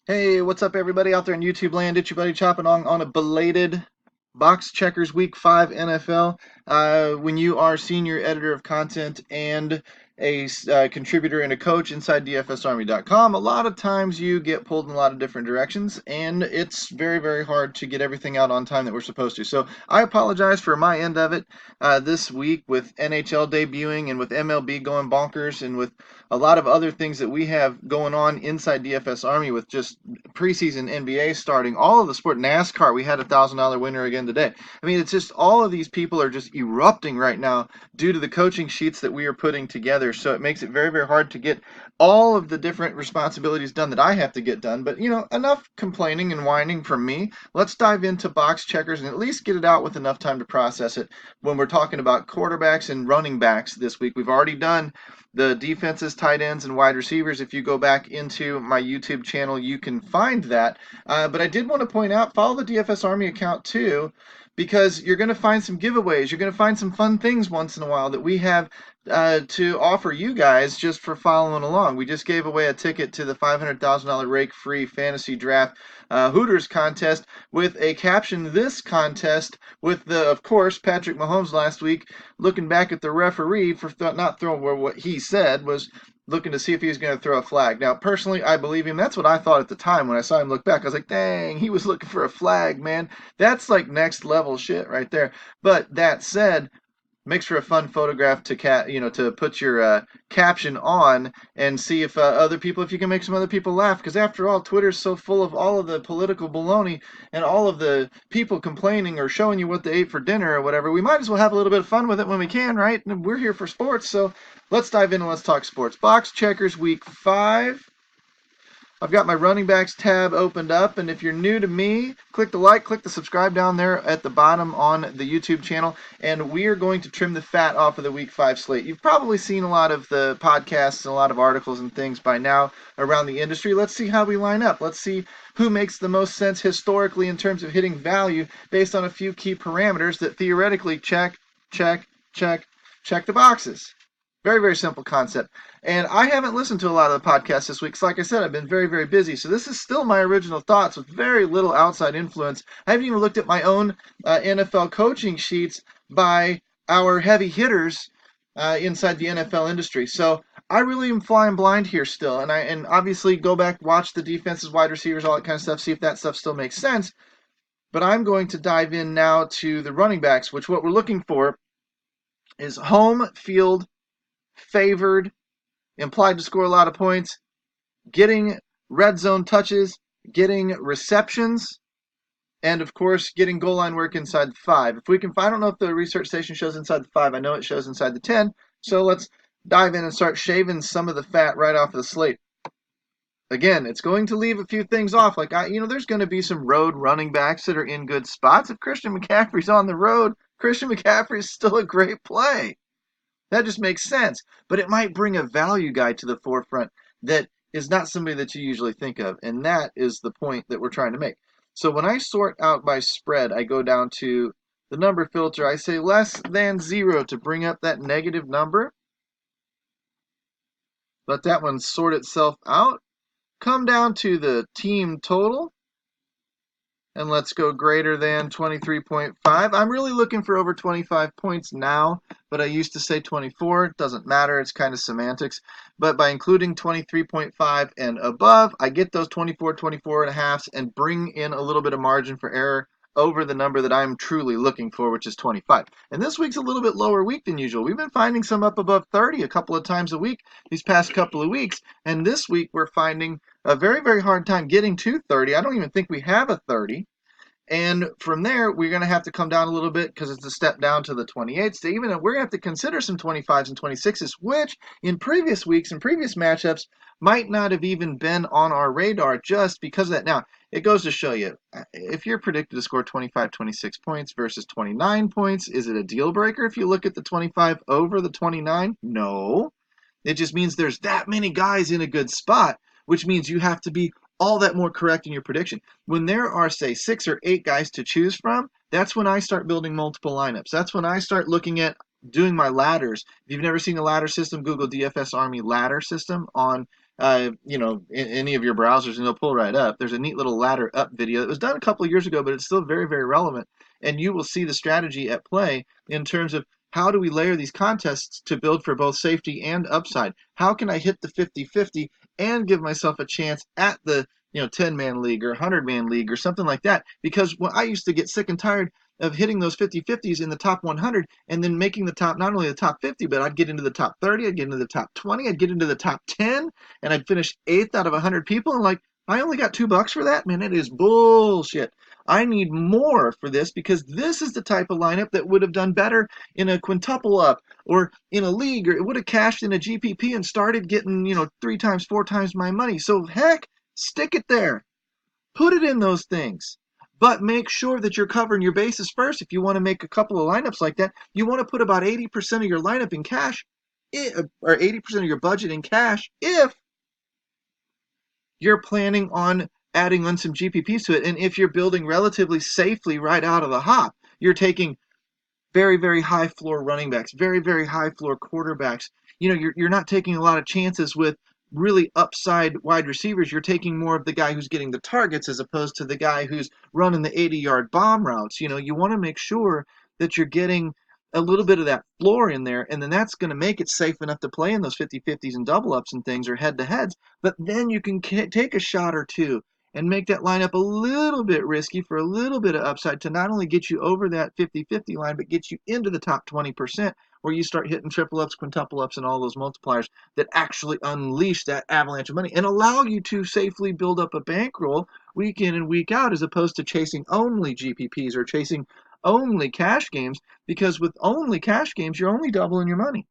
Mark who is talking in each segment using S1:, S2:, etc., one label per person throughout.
S1: Hey, what's up, everybody out there in YouTube land? It's your buddy chopping on a belated Box Checkers Week 5 NFL. When you are senior editor of content and a contributor and a coach inside DFSArmy.com, a lot of times you get pulled in a lot of different directions, and it's very, very hard to get everything out on time that we're supposed to. So I apologize for my end of it this week with NHL debuting and with MLB going bonkers and with a lot of other things that we have going on inside DFS Army with just preseason NBA starting, all of the sport, NASCAR. We had $1,000 winner again today. I mean, it's just all of these people are just erupting right now due to the coaching sheets that we are putting together. So it makes it very, very hard to get all of the different responsibilities done that I have to get done. But, enough complaining and whining from me. Let's dive into box checkers and at least get it out with enough time to process it when we're talking about quarterbacks and running backs this week. We've already done the defenses, tight ends, and wide receivers. If you go back into my YouTube channel, you can find that. But I did want to point out, follow the DFS Army account too, because you're going to find some giveaways. You're going to find some fun things once in a while that we have to offer you guys just for following along. We just gave away a ticket to the $500,000 rake-free fantasy draft Hooters contest with a caption, "This contest," with of course, Patrick Mahomes last week looking back at the referee for not throwing what he said was looking to see if he was going to throw a flag. Now, personally, I believe him. That's what I thought at the time when I saw him look back. I was like, dang, he was looking for a flag, man. That's like next level shit right there. But that said, makes for a fun photograph to put your caption on and see if if you can make some other people laugh, because after all, Twitter's so full of all of the political baloney and all of the people complaining or showing you what they ate for dinner or whatever. We might as well have a little bit of fun with it when we can, right? And we're here for sports, so let's dive in and let's talk sports. Box checkers week 5. I've got my running backs tab opened up, and if you're new to me, click the like, click the subscribe down there at the bottom on the YouTube channel, and we are going to trim the fat off of the Week 5 slate. You've probably seen a lot of the podcasts and a lot of articles and things by now around the industry. Let's see how we line up. Let's see who makes the most sense historically in terms of hitting value based on a few key parameters that theoretically check the boxes. Very, very simple concept. And I haven't listened to a lot of the podcasts this week. Because like I said, I've been very, very busy. So this is still my original thoughts with very little outside influence. I haven't even looked at my own NFL coaching sheets by our heavy hitters inside the NFL industry. So I really am flying blind here still. And obviously go back, watch the defenses, wide receivers, all that kind of stuff, see if that stuff still makes sense. But I'm going to dive in now to the running backs, which what we're looking for is home field favored, implied to score a lot of points, getting red zone touches, getting receptions, and of course, getting goal line work inside the 5. If we can, I don't know if the research station shows inside the 5. I know it shows inside the 10. So let's dive in and start shaving some of the fat right off of the slate. Again, it's going to leave a few things off. There's going to be some road running backs that are in good spots. If Christian McCaffrey's on the road, Christian McCaffrey is still a great play. That just makes sense. But it might bring a value guy to the forefront that is not somebody that you usually think of. And that is the point that we're trying to make. So when I sort out by spread, I go down to the number filter. I say less than 0 to bring up that negative number. Let that one sort itself out. Come down to the team total. And let's go greater than 23.5. I'm really looking for over 25 points now, but I used to say 24. It doesn't matter. It's kind of semantics. But by including 23.5 and above, I get those 24 and a halves and bring in a little bit of margin for error over the number that I'm truly looking for, which is 25. And this week's a little bit lower week than usual. We've been finding some up above 30 a couple of times a week these past couple of weeks. And this week we're finding a very, very hard time getting to 30. I don't even think we have a 30. And from there, we're going to have to come down a little bit because it's a step down to the 28s. So even we're going to have to consider some 25s and 26s, which in previous weeks and previous matchups might not have even been on our radar just because of that. Now, it goes to show you, if you're predicted to score 25, 26 points versus 29 points, is it a deal breaker if you look at the 25 over the 29? No. It just means there's that many guys in a good spot, which means you have to be all that more correct in your prediction. When there are, say, 6 or 8 guys to choose from, that's when I start building multiple lineups. That's when I start looking at doing my ladders. If you've never seen the ladder system, Google DFS Army ladder system on in any of your browsers, and they'll pull right up. There's a neat little ladder up video that was done a couple of years ago, but it's still very, very relevant. And you will see the strategy at play in terms of how do we layer these contests to build for both safety and upside? How can I hit the 50-50 and give myself a chance at the 10-man league or 100-man league or something like that? Because when I used to get sick and tired of hitting those 50-50s in the top 100 and then making the top, not only the top 50, but I'd get into the top 30, I'd get into the top 20, I'd get into the top 10, and I'd finish eighth out of 100 people. And like, I only got $2 for that? Man, it is bullshit. I need more for this because this is the type of lineup that would have done better in a quintuple up or in a league, or it would have cashed in a GPP and started getting, 3 times, 4 times my money. So heck, stick it there. Put it in those things. But make sure that you're covering your bases first. If you want to make a couple of lineups like that, you want to put about 80% of your lineup in cash, or 80% of your budget in cash if you're planning on adding on some GPPs to it. And if you're building relatively safely right out of the hop, you're taking very, very high floor running backs, very, very high floor quarterbacks. You're not taking a lot of chances with really upside wide receivers. You're taking more of the guy who's getting the targets as opposed to the guy who's running the 80-yard bomb routes. You want to make sure that you're getting a little bit of that floor in there, and then that's going to make it safe enough to play in those 50-50s and double ups and things, or head-to-heads. But then you can take a shot or two and make that lineup a little bit risky for a little bit of upside to not only get you over that 50-50 line, but get you into the top 20% where you start hitting triple ups, quintuple ups, and all those multipliers that actually unleash that avalanche of money and allow you to safely build up a bankroll week in and week out, as opposed to chasing only GPPs or chasing only cash games, because with only cash games, you're only doubling your money.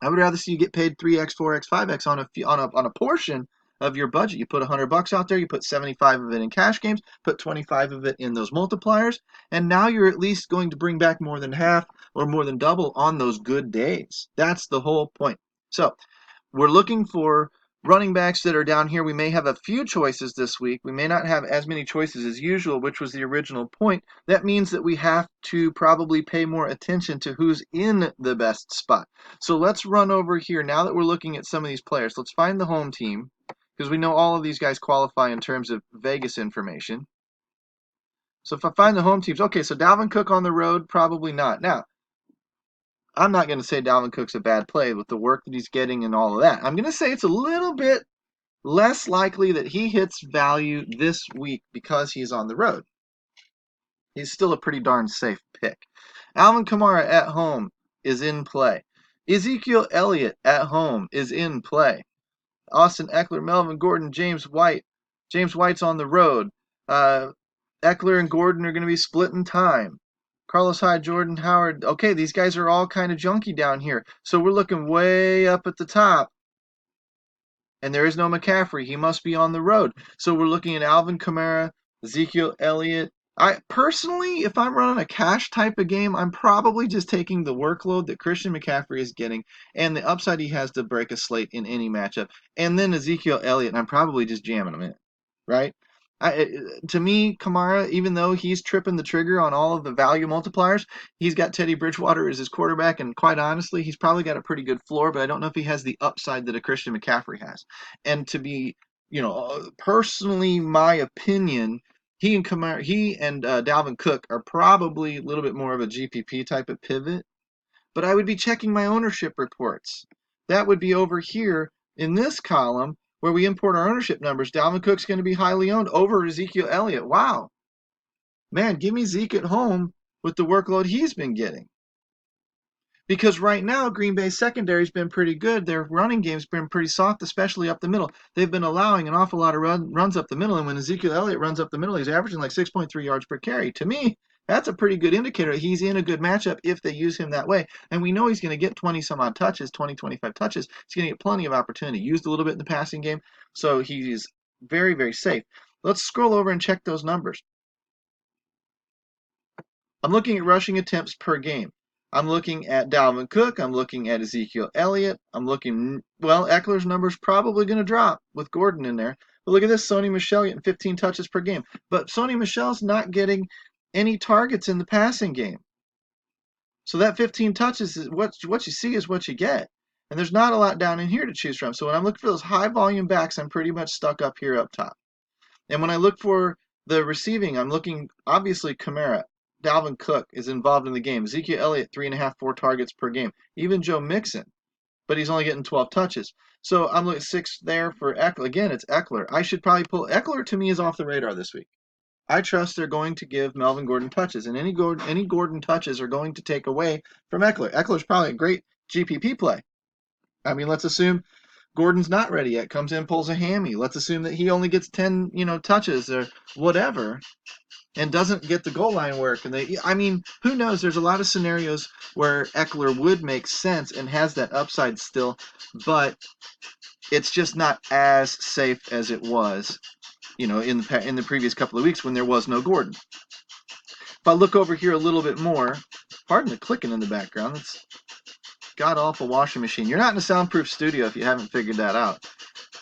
S1: I would rather see you get paid 3x, 4x, 5x on a portion of your budget. You put $100 out there, you put 75 of it in cash games, put 25 of it in those multipliers, and now you're at least going to bring back more than half or more than double on those good days. That's the whole point. So we're looking for running backs that are down here. We may have a few choices this week. We may not have as many choices as usual, which was the original point. That means that we have to probably pay more attention to who's in the best spot. So let's run over here. Now that we're looking at some of these players, let's find the home team, because we know all of these guys qualify in terms of Vegas information. So if I find the home teams, okay, so Dalvin Cook on the road, probably not. Now, I'm not going to say Dalvin Cook's a bad play with the work that he's getting and all of that. I'm going to say it's a little bit less likely that he hits value this week because he's on the road. He's still a pretty darn safe pick. Alvin Kamara at home is in play. Ezekiel Elliott at home is in play. Austin Eckler, Melvin Gordon, James White. James White's on the road. Eckler and Gordon are going to be splitting time. Carlos Hyde, Jordan Howard. Okay, these guys are all kind of junky down here. So we're looking way up at the top. And there is no McCaffrey. He must be on the road. So we're looking at Alvin Kamara, Ezekiel Elliott. I personally, if I'm running a cash type of game, I'm probably just taking the workload that Christian McCaffrey is getting and the upside he has to break a slate in any matchup. And then Ezekiel Elliott, and I'm probably just jamming him in, right? To me, Kamara, even though he's tripping the trigger on all of the value multipliers, he's got Teddy Bridgewater as his quarterback, and quite honestly, he's probably got a pretty good floor, but I don't know if he has the upside that a Christian McCaffrey has. And to be, personally, my opinion, he and Dalvin Cook are probably a little bit more of a GPP type of pivot, but I would be checking my ownership reports. That would be over here in this column where we import our ownership numbers. Dalvin Cook's going to be highly owned over Ezekiel Elliott. Wow. Man, give me Zeke at home with the workload he's been getting. Because right now, Green Bay's secondary's been pretty good. Their running game's been pretty soft, especially up the middle. They've been allowing an awful lot of runs up the middle, and when Ezekiel Elliott runs up the middle, he's averaging like 6.3 yards per carry. To me, that's a pretty good indicator. He's in a good matchup if they use him that way. And we know he's going to get 20-some-odd touches, 20, 25 touches. He's going to get plenty of opportunity. Used a little bit in the passing game, so he's very, very safe. Let's scroll over and check those numbers. I'm looking at rushing attempts per game. I'm looking at Dalvin Cook. I'm looking at Ezekiel Elliott. Eckler's number's probably going to drop with Gordon in there. But look at this, Sony Michel getting 15 touches per game. But Sony Michel's not getting any targets in the passing game. So that 15 touches is what you see is what you get. And there's not a lot down in here to choose from. So when I'm looking for those high volume backs, I'm pretty much stuck up here up top. And when I look for the receiving, I'm looking, obviously, Kamara. Dalvin Cook is involved in the game. Ezekiel Elliott, 3.5, 4 targets per game. Even Joe Mixon, but he's only getting 12 touches. So I'm looking 6 there for Eckler. Again, it's Eckler. I should probably pull Eckler. To me, is off the radar this week. I trust they're going to give Melvin Gordon touches, and any Gordon touches are going to take away from Eckler. Eckler's probably a great GPP play. I mean, let's assume Gordon's not ready yet. Comes in, pulls a hammy. Let's assume that he only gets 10, touches or whatever, and doesn't get the goal line work. And I mean, who knows? There's a lot of scenarios where Eckler would make sense and has that upside still, but it's just not as safe as it was, in the previous couple of weeks when there was no Gordon. If I look over here a little bit more, pardon the clicking in the background. It's god-awful washing machine. You're not in a soundproof studio if you haven't figured that out.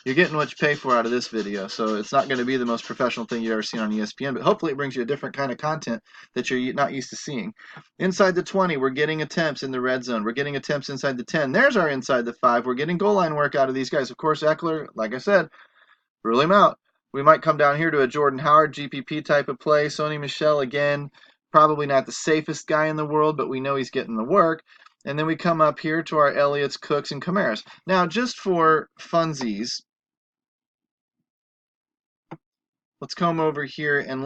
S1: You're getting what you pay for out of this video, so it's not going to be the most professional thing you've ever seen on ESPN, but hopefully it brings you a different kind of content that you're not used to seeing. Inside the 20, we're getting attempts in the red zone. We're getting attempts inside the 10. There's our inside the 5. We're getting goal line work out of these guys. Of course, Eckler, like I said, rule him out. We might come down here to a Jordan Howard GPP type of play. Sony Michel, again, probably not the safest guy in the world, but we know he's getting the work. And then we come up here to our Elliott's, Cooks, and Camaras. Now, just for funsies, let's come over here and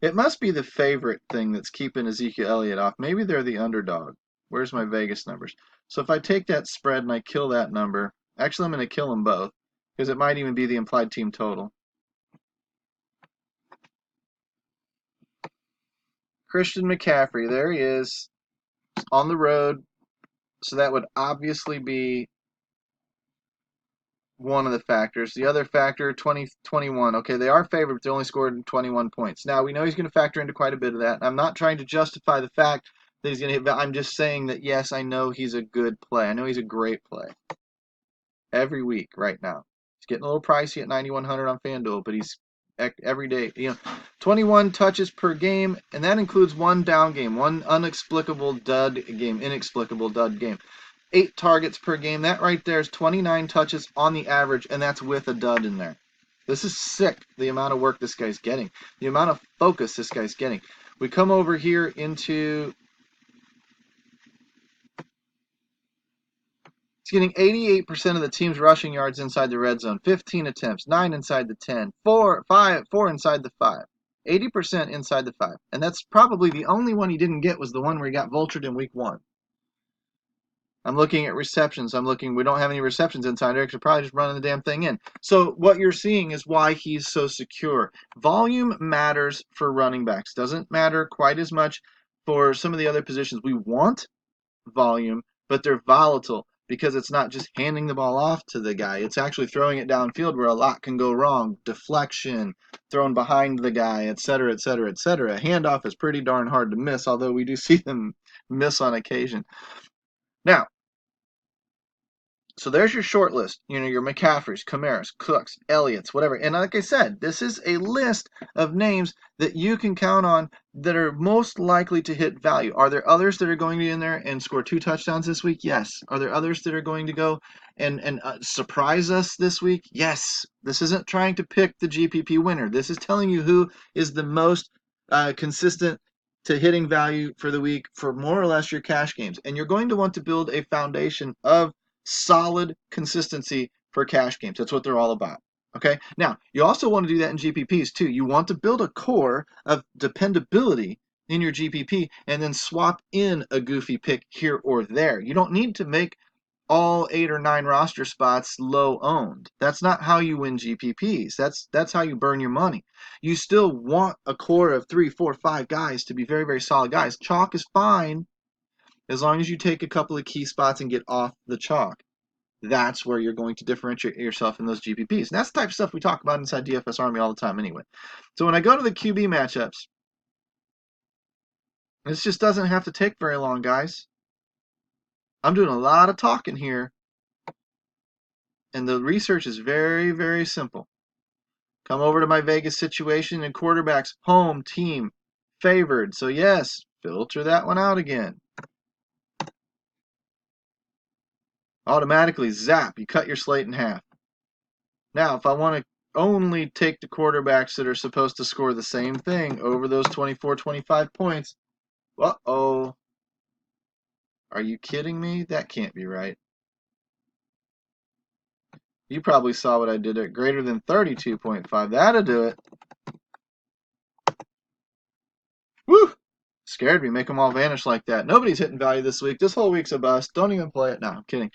S1: it must be the favorite thing that's keeping Ezekiel Elliott off. Maybe they're the underdog. Where's my Vegas numbers? So if I take that spread and I kill that number, actually I'm going to kill them both because it might even be the implied team total. Christian McCaffrey, there he is, on the road. So that would obviously be one of the factors. The other factor, 2021. Okay, they are favored, but they only scored 21 points. Now, we know he's going to factor into quite a bit of that. I'm not trying to justify the fact that he's going to hit. I'm just saying that, yes, I know he's a good play. I know he's a great play. Every week right now. He's getting a little pricey at 9,100 on FanDuel, but he's every day. 21 touches per game, and that includes one down game, one inexplicable dud game. 8 targets per game. That right there is 29 touches on the average, and that's with a dud in there. This is sick, the amount of work this guy's getting, the amount of focus this guy's getting. We come over here into... He's getting 88% of the team's rushing yards inside the red zone, 15 attempts, 9 inside the 10, 4 inside the 5. 80% inside the 5. And that's probably the only one he didn't get was the one where he got vultured in week 1. I'm looking at receptions. We don't have any receptions inside there because we're probably just running the damn thing in. So what you're seeing is why he's so secure. Volume matters for running backs. Doesn't matter quite as much for some of the other positions. We want volume, but they're volatile because it's not just handing the ball off to the guy. It's actually throwing it downfield where a lot can go wrong. Deflection, thrown behind the guy, etc., etc., etc. Handoff is pretty darn hard to miss, although we do see them miss on occasion. Now, so there's your short list. Your McCaffreys, Camaras, Cooks, Elliott's, whatever. And like I said, this is a list of names that you can count on that are most likely to hit value. Are there others that are going to be in there and score 2 touchdowns this week? Yes. Are there others that are going to go and surprise us this week? Yes. This isn't trying to pick the GPP winner. This is telling you who is the most consistent to hitting value for the week for more or less your cash games. And you're going to want to build a foundation of solid consistency for cash games. That's what they're all about. Okay. Now, you also want to do that in GPPs too. You want to build a core of dependability in your GPP and then swap in a goofy pick here or there. You don't need to make all 8 or 9 roster spots low owned. That's not how you win GPPs. That's how you burn your money. You still want a core of 3, 4, 5 guys to be very, very solid guys. Chalk is fine as long as you take a couple of key spots and get off the chalk. That's where you're going to differentiate yourself in those GPPs. And that's the type of stuff we talk about inside DFS Army all the time anyway. So when I go to the QB matchups, this just doesn't have to take very long, guys. I'm doing a lot of talking here. And the research is very, very simple. Come over to my Vegas situation and quarterbacks, home team, favored. So yes, filter that one out again. Automatically, zap, you cut your slate in half. Now, if I want to only take the quarterbacks that are supposed to score the same thing over those 24, 25 points, uh-oh. Are you kidding me? That can't be right. You probably saw what I did at greater than 32.5. That'll do it. Woo! Scared me. Make them all vanish like that. Nobody's hitting value this week. This whole week's a bust. Don't even play it. No, I'm kidding.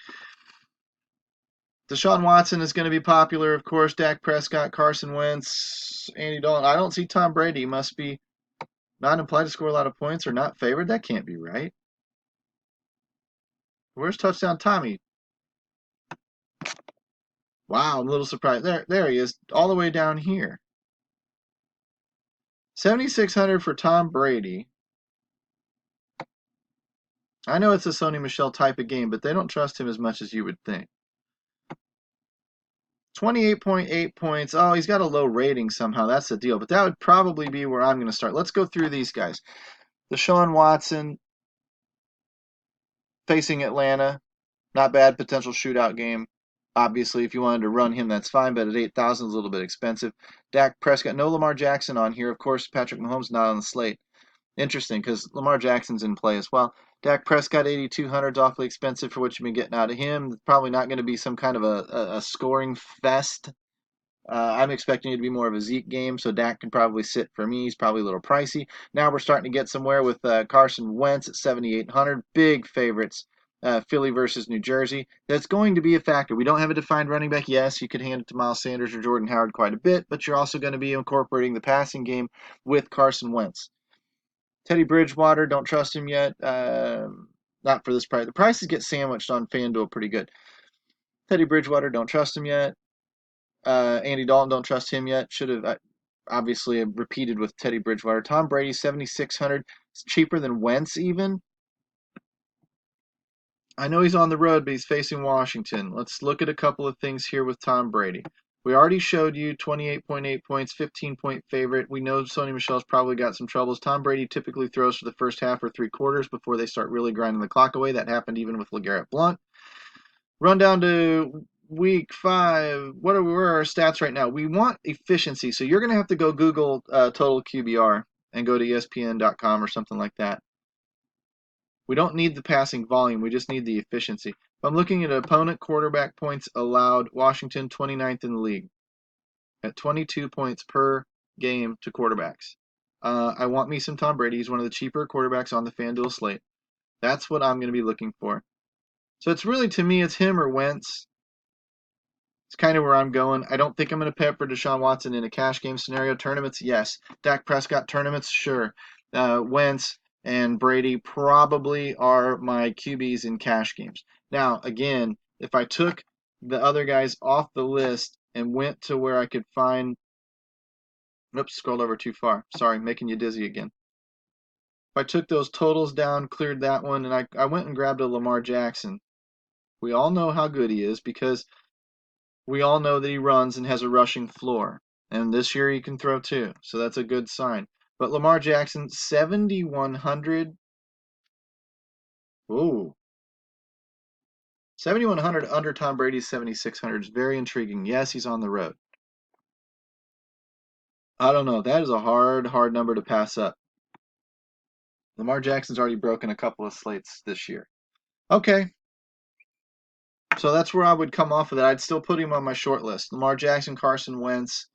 S1: Deshaun Watson is going to be popular, of course. Dak Prescott, Carson Wentz, Andy Dalton. I don't see Tom Brady. He must be not implied to score a lot of points or not favored. That can't be right. Where's touchdown Tommy? Wow, I'm a little surprised. There he is, all the way down here. 7,600 for Tom Brady. I know it's a Sony Michel type of game, but they don't trust him as much as you would think. 28.8 points. Oh, he's got a low rating somehow. That's the deal. But that would probably be where I'm going to start. Let's go through these guys. Deshaun Watson facing Atlanta. Not bad. Potential shootout game. Obviously, if you wanted to run him, that's fine. But at 8,000, it's a little bit expensive. Dak Prescott. No Lamar Jackson on here. Of course, Patrick Mahomes not on the slate. Interesting, because Lamar Jackson's in play as well. Dak Prescott, 8,200 is awfully expensive for what you've been getting out of him. Probably not going to be some kind of a scoring fest. I'm expecting it to be more of a Zeke game, so Dak can probably sit for me. He's probably a little pricey. Now we're starting to get somewhere with Carson Wentz at 7,800. Big favorites. Philly versus New Jersey. That's going to be a factor. We don't have a defined running back. Yes, you could hand it to Miles Sanders or Jordan Howard quite a bit, but you're also going to be incorporating the passing game with Carson Wentz. Teddy Bridgewater, don't trust him yet. Not for this price. The prices get sandwiched on FanDuel pretty good. Teddy Bridgewater, don't trust him yet. Andy Dalton, don't trust him yet. Should have obviously repeated with Teddy Bridgewater. Tom Brady, 7,600. It's cheaper than Wentz even. I know he's on the road, but he's facing Washington. Let's look at a couple of things here with Tom Brady. We already showed you 28.8 points, 15-point favorite. We know Sony Michel's probably got some troubles. Tom Brady typically throws for the first half or three quarters before they start really grinding the clock away. That happened even with LeGarrette Blount. Run down to week 5. Where are our stats right now? We want efficiency, so you're going to have to go Google total QBR and go to ESPN.com or something like that. We don't need the passing volume. We just need the efficiency. If I'm looking at opponent quarterback points allowed, Washington 29th in the league at 22 points per game to quarterbacks. I want me some Tom Brady. He's one of the cheaper quarterbacks on the FanDuel slate. That's what I'm going to be looking for. So it's really, to me, it's him or Wentz. It's kind of where I'm going. I don't think I'm going to pepper Deshaun Watson in a cash game scenario. Tournaments, yes. Dak Prescott tournaments, sure. Wentz and Brady probably are my QBs in cash games. Now, again, if I took the other guys off the list and went to where I could find... Oops, scrolled over too far. Sorry, making you dizzy again. If I took those totals down, cleared that one, and I went and grabbed a Lamar Jackson. We all know how good he is because we all know that he runs and has a rushing floor. And this year he can throw too, so that's a good sign. But Lamar Jackson, 7,100. Ooh. 7,100 under Tom Brady's 7,600 is very intriguing. Yes, he's on the road. I don't know. That is a hard number to pass up. Lamar Jackson's already broken a couple of slates this year. Okay. So that's where I would come off of that. I'd still put him on my short list. Lamar Jackson, Carson Wentz,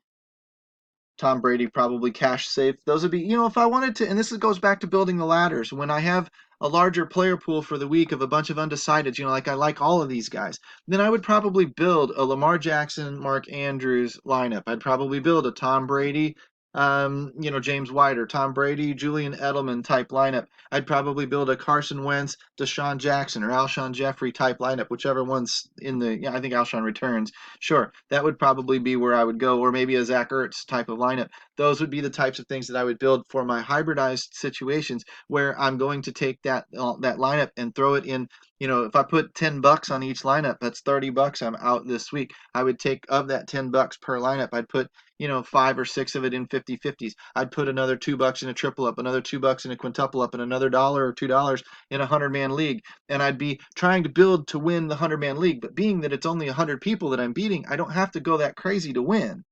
S1: Tom Brady, probably cash safe. Those would be, if I wanted to, and this goes back to building the ladders. When I have a larger player pool for the week of a bunch of undecideds, like I like all of these guys, then I would probably build a Lamar Jackson, Mark Andrews lineup. I'd probably build a Tom Brady, James White or Tom Brady, Julian Edelman type lineup. I'd probably build a Carson Wentz, Deshaun Jackson, or Alshon Jeffrey type lineup, whichever one's in the, I think Alshon returns. Sure, that would probably be where I would go, or maybe a Zach Ertz type of lineup. Those would be the types of things that I would build for my hybridized situations where I'm going to take that lineup and throw it in. If I put $10 on each lineup, that's $30 I'm out this week. I would take of that $10 per lineup, I'd put 5 or 6 of it in 50-50s. I'd put another $2 in a triple up, another $2 in a quintuple up, and another $1 or $2 in a 100-man league. And I'd be trying to build to win the 100-man league. But being that it's only 100 people that I'm beating, I don't have to go that crazy to win.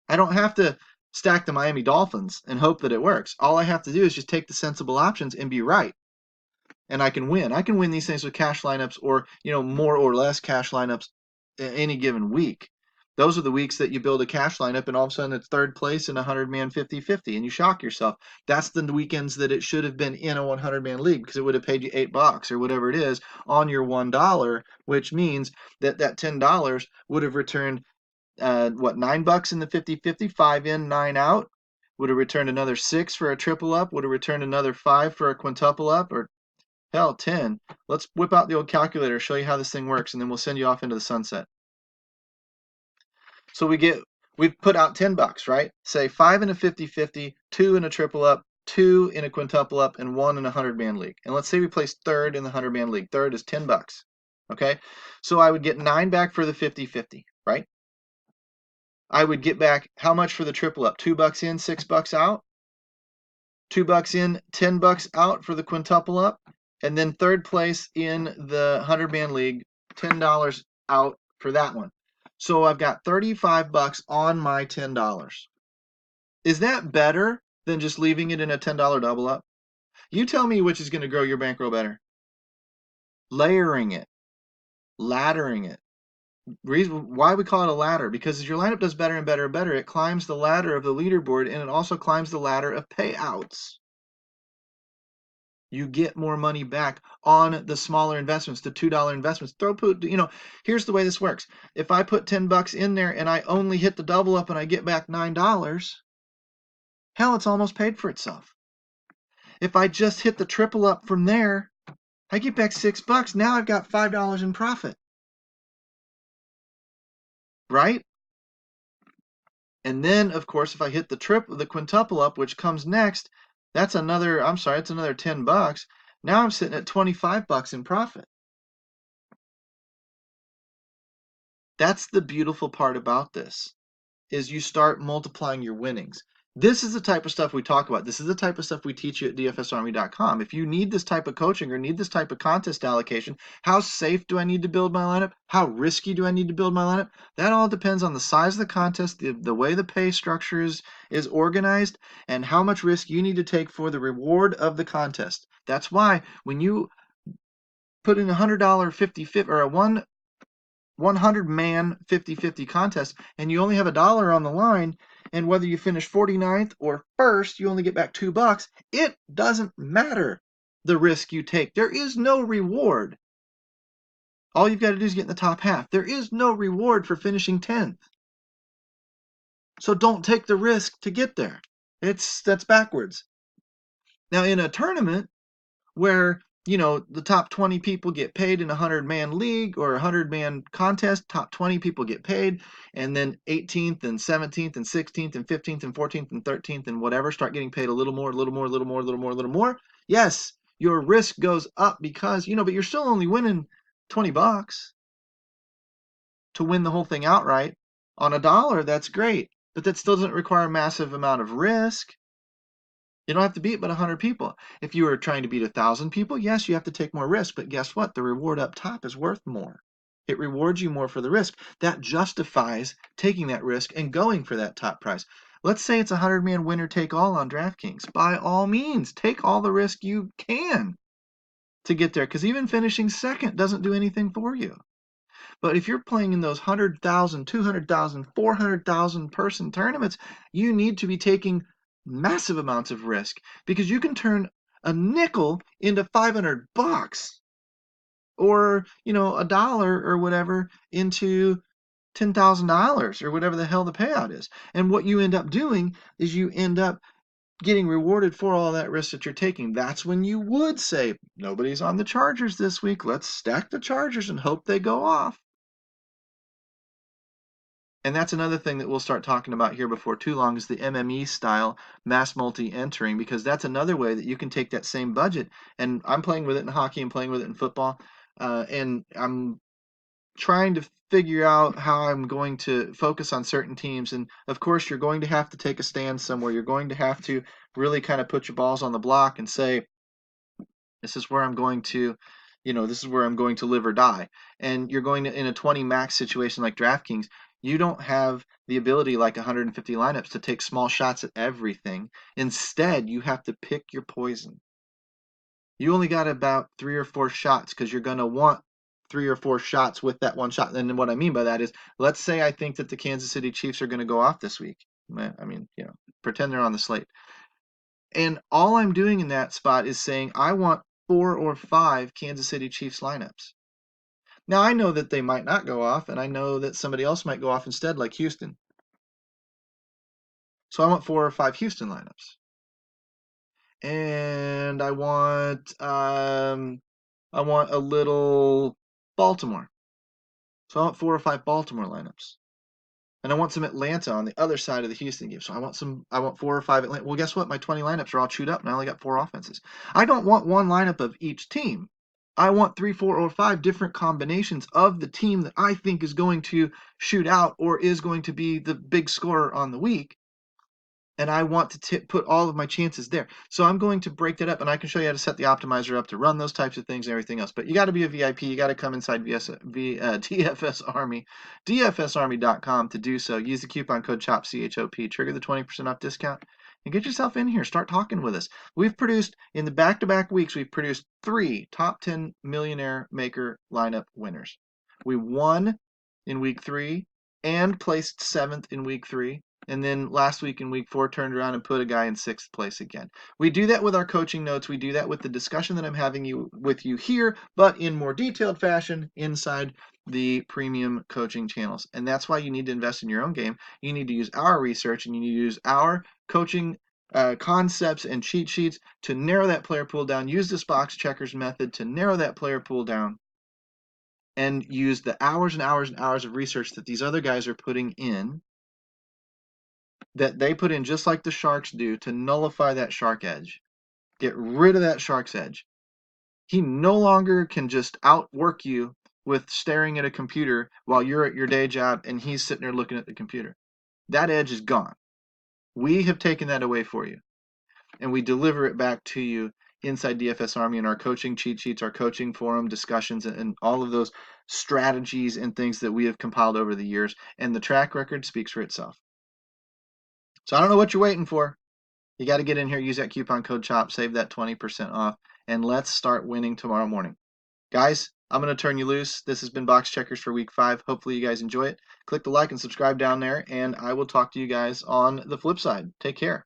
S1: I don't have to stack the Miami Dolphins and hope that it works. All I have to do is just take the sensible options and be right. And I can win. I can win these things with cash lineups or, more or less cash lineups any given week. Those are the weeks that you build a cash lineup and all of a sudden it's third place in a 100-man 50-50 and you shock yourself. That's the weekends that it should have been in a 100-man league because it would have paid you $8 or whatever it is on your $1, which means that $10 would have returned $9 in the 50-50, 5 in, 9 out. Would have returned another 6 for a triple up, would have returned another 5 for a quintuple up, or hell, 10. Let's whip out the old calculator, show you how this thing works, and then we'll send you off into the sunset. So we put out $10, right? Say 5 in a 50-50, 2 in a triple up, 2 in a quintuple up, and 1 in a 100-man league. And let's say we place third in the 100-man league. Third is $10. Okay? So I would get 9 back for the 50-50, right? I would get back how much for the triple up? $2 in, $6 out. $2 in, $10 out for the quintuple up. And then third place in the 100-man league, $10 out for that one. So I've got $35 on my $10. Is that better than just leaving it in a $10 double up? You tell me which is going to grow your bankroll better. Layering it, laddering it. Reason why we call it a ladder, because as your lineup does better and better and better, it climbs the ladder of the leaderboard and it also climbs the ladder of payouts. You get more money back on the smaller investments, the $2 investments. Here's the way this works. If I put $10 in there and I only hit the double up and I get back $9, hell, it's almost paid for itself. If I just hit the triple up from there, I get back $6. Now I've got $5 in profit. Right? And then, of course, if I hit the quintuple up, which comes next, it's another $10. Now I'm sitting at $25 in profit. That's the beautiful part about this, is you start multiplying your winnings. This is the type of stuff we talk about. This is the type of stuff we teach you at dfsarmy.com. If you need this type of coaching or need this type of contest allocation, how safe do I need to build my lineup? How risky do I need to build my lineup? That all depends on the size of the contest, the way the pay structure is organized, and how much risk you need to take for the reward of the contest. That's why when you put in a $100 50-50 or a 100-man 50-50 contest and you only have $1 on the line, and whether you finish 49th or first, you only get back $2. It doesn't matter the risk you take. There is no reward. All you've got to do is get in the top half. There is no reward for finishing 10th. So don't take the risk to get there. That's backwards. Now in a tournament where the top 20 people get paid in a 100-man league or a 100-man contest, top 20 people get paid, and then 18th and 17th and 16th and 15th and 14th and 13th and whatever start getting paid a little more, a little more, a little more, a little more, a little more. Yes, your risk goes up because, but you're still only winning $20 to win the whole thing outright. On $1, that's great, but that still doesn't require a massive amount of risk. You don't have to beat but 100 people. If you are trying to beat 1,000 people, yes, you have to take more risk, but guess what? The reward up top is worth more. It rewards you more for the risk. That justifies taking that risk and going for that top prize. Let's say it's a 100-man winner take all on DraftKings. By all means, take all the risk you can to get there, because even finishing second doesn't do anything for you. But if you're playing in those 100,000, 200,000, 400,000 person tournaments, you need to be taking massive amounts of risk, because you can turn a nickel into $500 or $1 or whatever into $10,000 or whatever the hell the payout is. And what you end up doing is you end up getting rewarded for all that risk that you're taking. That's when you would say, nobody's on the Chargers this week, let's stack the Chargers and hope they go off. And that's another thing that we'll start talking about here before too long is the MME style mass multi-entering, because that's another way that you can take that same budget. And I'm playing with it in hockey and playing with it in football, and I'm trying to figure out how I'm going to focus on certain teams. And of course, you're going to have to take a stand somewhere. You're going to have to really kind of put your balls on the block and say, this is where I'm going to, this is where I'm going to live or die. And you're going to, in a 20 max situation like DraftKings, you don't have the ability like 150 lineups to take small shots at everything. Instead, you have to pick your poison. You only got about 3 or 4 shots because you're going to want 3 or 4 shots with that one shot. And what I mean by that is, let's say I think that the Kansas City Chiefs are going to go off this week. I mean, pretend they're on the slate. And all I'm doing in that spot is saying I want 4 or 5 Kansas City Chiefs lineups. Now, I know that they might not go off, and I know that somebody else might go off instead, like Houston. So I want 4 or 5 Houston lineups. And I want a little Baltimore. So I want 4 or 5 Baltimore lineups. And I want some Atlanta on the other side of the Houston game. So I want 4 or 5 Atlanta. Well, guess what? My 20 lineups are all chewed up and I only got 4 offenses. I don't want one lineup of each team. I want 3, 4, or 5 different combinations of the team that I think is going to shoot out or is going to be the big scorer on the week. And I want to put all of my chances there. So I'm going to break that up, and I can show you how to set the optimizer up to run those types of things and everything else. But you got to be a VIP. You got to come inside DFS Army, DFSArmy.com to do so. Use the coupon code CHOP, CHOP, trigger the 20% off discount, and get yourself in here. Start talking with us. We've produced, in the back-to-back weeks, we've produced 3 top 10 millionaire maker lineup winners. We won in week 3 and placed 7th in week 3. And then last week in week 4, turned around and put a guy in 6th place again. We do that with our coaching notes. We do that with the discussion that I'm having with you here, but in more detailed fashion inside the premium coaching channels. And that's why you need to invest in your own game. You need to use our research, and you need to use our coaching concepts and cheat sheets to narrow that player pool down. Use this box checkers method to narrow that player pool down, and use the hours and hours and hours of research that these other guys are putting in, that they put in just like the sharks do, to nullify that shark edge. Get rid of that shark's edge. He no longer can just outwork you with staring at a computer while you're at your day job and he's sitting there looking at the computer. That edge is gone. We have taken that away for you, and we deliver it back to you inside DFS Army and our coaching cheat sheets, our coaching forum discussions, and all of those strategies and things that we have compiled over the years. And the track record speaks for itself. So I don't know what you're waiting for. You got to get in here, use that coupon code CHOP, save that 20% off, and let's start winning tomorrow morning. Guys, I'm going to turn you loose. This has been Box Checkers for week 5. Hopefully you guys enjoy it. Click the like and subscribe down there, and I will talk to you guys on the flip side. Take care.